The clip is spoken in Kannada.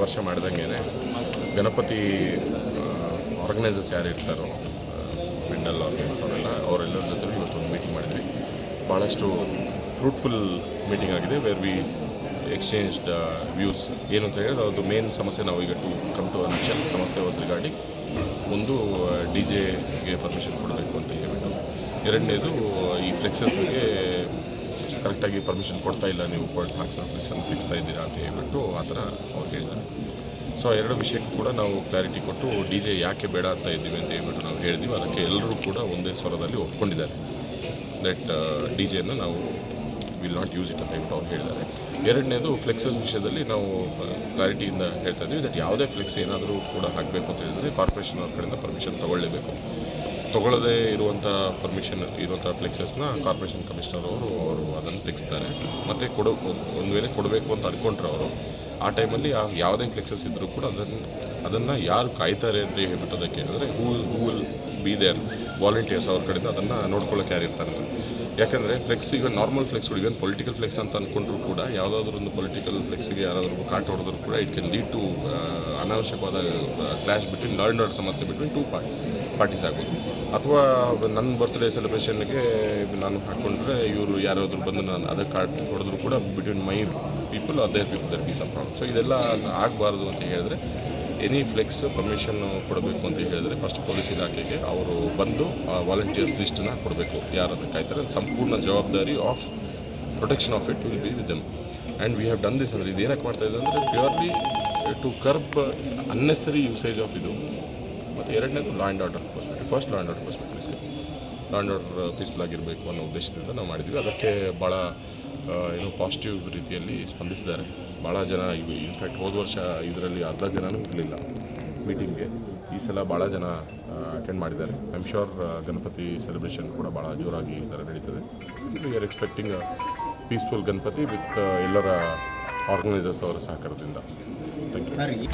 ವರ್ಷ ಮಾಡಿದಂಗೆ ಗಣಪತಿ ಆರ್ಗನೈಸರ್ಸ್ ಯಾರು ಇರ್ತಾರೋ ಮೆಂಡಲ್ ಆರ್ಗನೈಸ್ ಅವರೆಲ್ಲರ ಜೊತೆ ಇವತ್ತೊಂದು ಮೀಟಿಂಗ್ ಮಾಡಿದ್ವಿ. ಭಾಳಷ್ಟು ಫ್ರೂಟ್ಫುಲ್ ಮೀಟಿಂಗ್ ಆಗಿದೆ. Where we exchanged views. ಏನು ಅಂತ ಹೇಳಿದ್ರೆ ಅದು ಮೇನ್ ಸಮಸ್ಯೆ ನಾವು ಈಗ ಕಮ್ ಟು ಅನ್ಷನ್ ಸಮಸ್ಯೆ ವಾಸ್ ರಿಗಾರ್ಡಿಂಗ್ ಒಂದು DJ ಗೆ ಪರ್ಮಿಷನ್ ಕೊಡಬೇಕು ಅಂತ ಹೇಳ್ಬಿಟ್ಟು, ಎರಡನೇದು ಈ ಫ್ಲೆಕ್ಸಸ್ಗೆ ಕರೆಕ್ಟಾಗಿ ಪರ್ಮಿಷನ್ ಕೊಡ್ತಾ ಇಲ್ಲ, ನೀವು ಹಾಕ್ಸೋ ಫ್ಲೆಕ್ಸನ್ನು ತೆಗಿಸ್ತಾ ಇದ್ದೀರಾ ಅಂತ ಹೇಳ್ಬಿಟ್ಟು ಆ ಥರ ಅವ್ರು ಹೇಳಿದ್ದಾರೆ. ಸೊ ಎರಡು ವಿಷಯಕ್ಕೂ ಕೂಡ ನಾವು ಕ್ಲಾರಿಟಿ ಕೊಟ್ಟು DJ ಯಾಕೆ ಬೇಡ ಅಂತ ಇದ್ದೀವಿ ಅಂತ ಹೇಳ್ಬಿಟ್ಟು ನಾವು ಹೇಳಿದ್ವಿ. ಅದಕ್ಕೆ ಎಲ್ಲರೂ ಕೂಡ ಒಂದೇ ಸ್ವರದಲ್ಲಿ ಒಪ್ಕೊಂಡಿದ್ದಾರೆ. ದಟ್ DJನ ನಾವು ವಿಲ್ ನಾಟ್ ಯೂಸ್ ಇಟ್ ಅಂತ ಹೇಳ್ಬಿಟ್ಟು ಅವ್ರು ಹೇಳಿದ್ದಾರೆ. ಎರಡನೇದು ಫ್ಲೆಕ್ಸಸ್ ವಿಷಯದಲ್ಲಿ ನಾವು ಕ್ಲಾರಿಟಿಯಿಂದ ಹೇಳ್ತಾ ಇದ್ದೀವಿ ದಟ್ ಯಾವುದೇ ಫ್ಲೆಕ್ಸ್ ಏನಾದರೂ ಕೂಡ ಹಾಕಬೇಕು ಅಂತ ಹೇಳಿದರೆ ಕಾರ್ಪೊರೇಷನ್ ಅವ್ರ ಕಡೆಯಿಂದ ಪರ್ಮಿಷನ್ ತೊಗೊಳ್ಳೇಬೇಕು. ತೊಗೊಳ್ಳದೇ ಇರುವಂಥ ಪರ್ಮಿಷನ್ ಇರುವಂಥ ಫ್ಲೆಕ್ಸಸ್ನ ಕಾರ್ಪೊರೇಷನ್ ಕಮಿಷನರ್ ಅವರು ಅದನ್ನು ತೆಗೆಸ್ತಾರೆ. ಮತ್ತು ಒಂದು ವೇಳೆ ಕೊಡಬೇಕು ಅಂತ ಅಂದ್ಕೊಂಡ್ರೆ ಅವರು ಆ ಟೈಮಲ್ಲಿ ಯಾವುದೇ ಫ್ಲೆಕ್ಸಸ್ ಇದ್ದರೂ ಕೂಡ ಅದನ್ನು ಯಾರು ಕಾಯ್ತಾರೆ ಅಂತ ಹೇಳ್ಬಿಟ್ಟು ಅದಕ್ಕೆ ಹೇಳಿದ್ರೆ who will be there volunteers ಅವ್ರ ಕಡೆಯಿಂದ ಅದನ್ನು ನೋಡ್ಕೊಳ್ಳೋಕೆ ಯಾರು ಇರ್ತಾರೆ. ಯಾಕಂದರೆ ಫ್ಲೆಕ್ಸ್ ಈಗ ನಾರ್ಮಲ್ ಫ್ಲೆಕ್ಸ್ಗಳು ಇವನ್ ಪೊಲಿಟಿಕಲ್ ಫ್ಲೆಕ್ಸ್ ಅಂತ ಅಂದ್ಕೊಂಡ್ರು ಕೂಡ ಯಾವುದಾದ್ರೂ ಒಂದು ಪೊಲಿಟಿಕಲ್ ಫ್ಲೆಕ್ಸ್ಗೆ ಯಾರಾದರೂ ಕಾಟ ಹೊಡೆದ್ರು ಕೂಡ ಇಟ್ ಕ್ಯಾನ್ ಲೀಡ್ ಟು ಅನಾವಶ್ಯಕವಾದ ಕ್ಲಾಶ್ ಬಿಟ್ವೀನ್ ಲರ್ನರ್ ಸಮಸ್ಯೆ ಬಿಟ್ವೀನ್ ಟೂ ಪಾರ್ಟೀಸ್ ಆಗೋದು. ಅಥವಾ ನನ್ನ ಬರ್ತ್ಡೇ ಸೆಲೆಬ್ರೇಷನ್ಗೆ ನಾನು ಹಾಕ್ಕೊಂಡ್ರೆ ಇವರು ಯಾರಾದರೂ ಬಂದು ನಾನು ಅದಕ್ಕೆ ಕಾಟ ಹೊಡೆದ್ರು ಕೂಡ between my people other people there be some problem. So ಇದೆಲ್ಲ ಆಗಬಾರ್ದು ಅಂತ ಹೇಳಿದ್ರೆ ಎನಿ ಫ್ಲೆಕ್ಸ್ ಪರ್ಮಿಷನ್ ಕೊಡಬೇಕು ಅಂತ ಹೇಳಿದರೆ ಫಸ್ಟ್ ಪೊಲೀಸ್ ಇಲಾಖೆಗೆ ಅವರು ಬಂದು ವಾಲಂಟಿಯರ್ಸ್ ಲಿಸ್ಟನ್ನ ಕೊಡಬೇಕು, ಯಾರು ಅದಕ್ಕೆ ಕಾಯ್ತಾರೆ. ಸಂಪೂರ್ಣ ಜವಾಬ್ದಾರಿ of protection of it will be with them. And we have done this. ಅಂದರೆ ಇದು ಏನಕ್ಕೆ ಮಾಡ್ತಾ ಇದೆ ಅಂದರೆ purely to curb unnecessary usage of ಇದು. ಮತ್ತು ಎರಡನೇದು law and order perspective. First law and order perspective law and order peaceful ಆಗಿರಬೇಕು ಅನ್ನೋ ಉದ್ದೇಶದಿಂದ ನಾವು ಮಾಡಿದ್ವಿ. ಅದಕ್ಕೆ ಭಾಳ ಪಾಸಿಟಿವ್ ರೀತಿಯಲ್ಲಿ ಸ್ಪಂದಿಸಿದ್ದಾರೆ ಭಾಳ ಜನ. ಇನ್ಫ್ಯಾಕ್ಟ್ ಹೋದ ವರ್ಷ ಇದರಲ್ಲಿ ಅರ್ಧ ಜನನೂ ಇರಲಿಲ್ಲ ಮೀಟಿಂಗ್ಗೆ. ಈ ಸಲ ಭಾಳ ಜನ ಅಟೆಂಡ್ ಮಾಡಿದ್ದಾರೆ. I am sure Ganapati celebration ಕೂಡ ಭಾಳ ಜೋರಾಗಿ ಈ ಥರ ನಡೀತದೆ. We are expecting peaceful Ganapati with ಎಲ್ಲರ ಆರ್ಗನೈಸರ್ಸ್ ಅವರ ಸಹಕಾರದಿಂದ. Thank you.